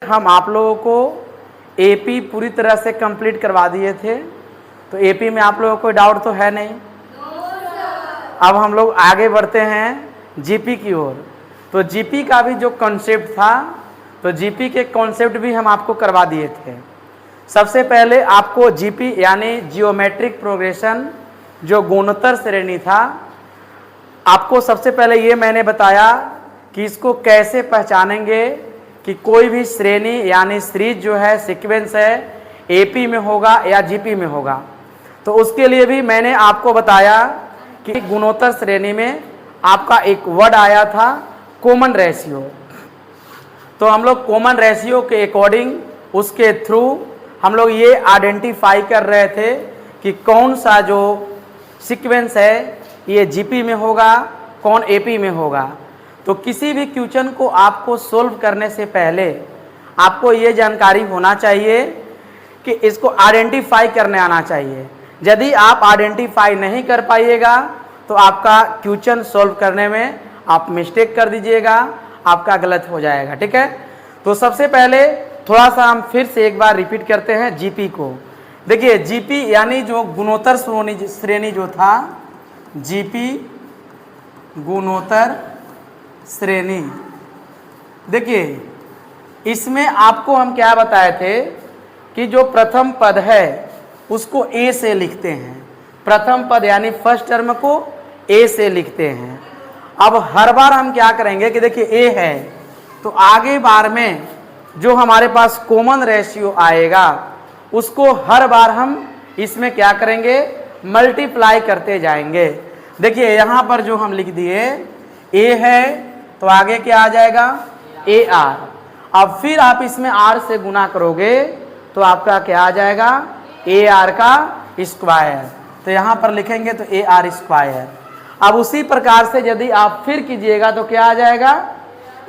हम आप लोगों को एपी पूरी तरह से कंप्लीट करवा दिए थे, तो एपी में आप लोगों को डाउट तो है नहीं। अब हम लोग आगे बढ़ते हैं जीपी की ओर। तो जीपी का भी जो कॉन्सेप्ट था, तो जीपी के कॉन्सेप्ट भी हम आपको करवा दिए थे। सबसे पहले आपको जीपी यानी जियोमेट्रिक प्रोग्रेशन जो गुणोत्तर श्रेणी था, आपको सबसे पहले ये मैंने बताया कि इसको कैसे पहचानेंगे कि कोई भी श्रेणी यानी सीरीज जो है, सीक्वेंस है, एपी में होगा या जीपी में होगा। तो उसके लिए भी मैंने आपको बताया कि गुणोत्तर श्रेणी में आपका एक वर्ड आया था कॉमन रेशियो। तो हम लोग कॉमन रेशियो के अकॉर्डिंग उसके थ्रू हम लोग ये आइडेंटिफाई कर रहे थे कि कौन सा जो सीक्वेंस है ये जीपी में होगा, कौन एपी में होगा। तो किसी भी क्वेश्चन को आपको सोल्व करने से पहले आपको ये जानकारी होना चाहिए कि इसको आइडेंटिफाई करने आना चाहिए। यदि आप आइडेंटिफाई नहीं कर पाइएगा तो आपका क्वेश्चन सोल्व करने में आप मिस्टेक कर दीजिएगा, आपका गलत हो जाएगा। ठीक है, तो सबसे पहले थोड़ा सा हम फिर से एक बार रिपीट करते हैं जीपी को। देखिए जीपी यानी जो गुणोत्तर श्रेणी जो था, जीपी गुणोत्तर श्रेणी। देखिए इसमें आपको हम क्या बताए थे कि जो प्रथम पद है उसको ए से लिखते हैं। प्रथम पद यानी फर्स्ट टर्म को ए से लिखते हैं। अब हर बार हम क्या करेंगे कि देखिए ए है तो आगे बार में जो हमारे पास कॉमन रेशियो आएगा उसको हर बार हम इसमें क्या करेंगे, मल्टीप्लाई करते जाएंगे। देखिए यहाँ पर जो हम लिख दिए ए है तो आगे क्या आ जाएगा, ए आर। अब फिर आप इसमें आर से गुना करोगे तो आपका क्या आ जाएगा, ए आर का स्क्वायर। तो यहाँ पर लिखेंगे तो ए आर स्क्वायर। अब उसी प्रकार से यदि आप फिर कीजिएगा तो क्या आ जाएगा,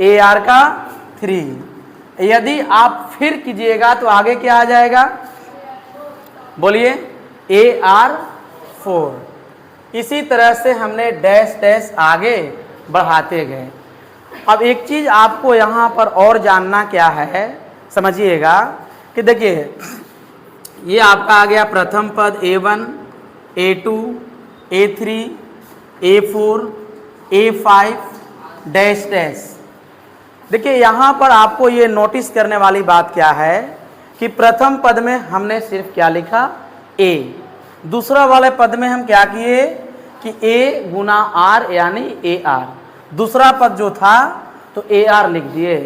ए आर का 3। यदि आप फिर कीजिएगा तो आगे क्या आ जाएगा, बोलिए, ए आर 4। इसी तरह से हमने डैश डैश आगे बढ़ाते गए। अब एक चीज आपको यहाँ पर और जानना क्या है, समझिएगा कि देखिए ये आपका आ गया प्रथम पद A1, A2, A3, A4, A5 dash dash. देखिए यहाँ पर आपको ये नोटिस करने वाली बात क्या है कि प्रथम पद में हमने सिर्फ क्या लिखा, A। दूसरा वाले पद में हम क्या किए कि A गुना R यानी AR। दूसरा पद जो था तो AR लिख दिए।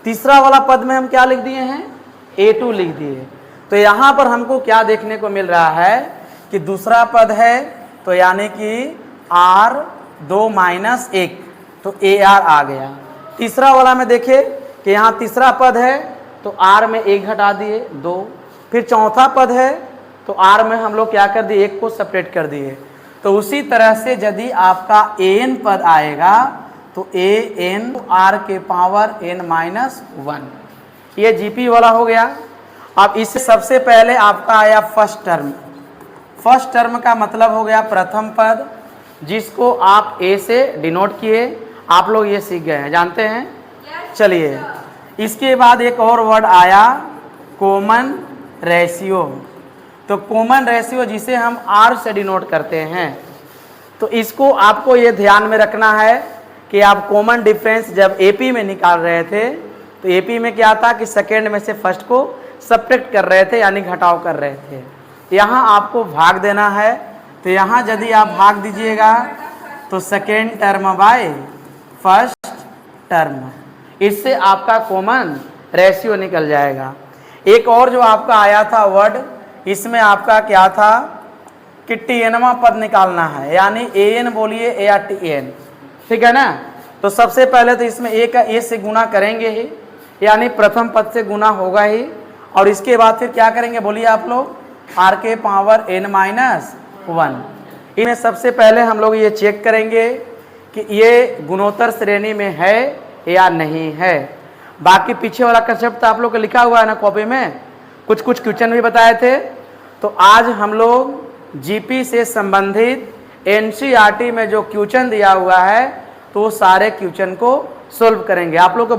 तीसरा वाला पद में हम क्या लिख दिए हैं, A2 लिख दिए। तो यहाँ पर हमको क्या देखने को मिल रहा है कि दूसरा पद है तो यानी कि R 2 माइनस 1 तो AR आ गया। तीसरा वाला में देखे कि यहाँ तीसरा पद है तो R में 1 घटा दिए 2। फिर चौथा पद है तो R में हम लोग क्या कर दिए, 1 को सेपरेट कर दिए। तो उसी तरह से यदि आपका an पद आएगा तो an R के पावर n माइनस 1, ये जीपी वाला हो गया। अब इससे सबसे पहले आपका आया फर्स्ट टर्म। फर्स्ट टर्म का मतलब हो गया प्रथम पद, जिसको आप a से डिनोट किए। आप लोग ये सीख गए हैं, जानते हैं। चलिए इसके बाद एक और वर्ड आया कॉमन रेशियो। तो कॉमन रेशियो जिसे हम R से डिनोट करते हैं, तो इसको आपको ये ध्यान में रखना है कि आप कॉमन डिफरेंस जब एपी में निकाल रहे थे तो एपी में क्या था कि सेकेंड में से फर्स्ट को सब्ट्रैक्ट कर रहे थे यानी घटाव कर रहे थे। यहाँ आपको भाग देना है, तो यहाँ यदि आप भाग दीजिएगा तो second term by first term, इससे आपका कॉमन रेशियो निकल जाएगा। एक और जो आपका आया था वर्ड, इसमें आपका क्या था कि टीएनवा पद निकालना है, यानी an बोलिए या टीएन, ठीक है ना। तो सबसे पहले तो इसमें a का a से गुना करेंगे ही, यानी प्रथम पद से गुना होगा ही। और इसके बाद फिर क्या करेंगे, बोलिए आप लोग, r के पावर n माइनस 1। इनमें सबसे पहले हम लोग ये चेक करेंगे कि ये गुणोत्तर श्रेणी में है या नहीं है। बाकी पीछे वाला कंसेप्ट आप लोग को लिखा हुआ है ना कॉपी में, कुछ कुछ क्वेश्चन भी बताए थे। तो आज हम लोग जीपी से संबंधित एनसीईआरटी में जो क्वेश्चन दिया हुआ है तो वो सारे क्वेश्चन को सोल्व करेंगे। आप लोग को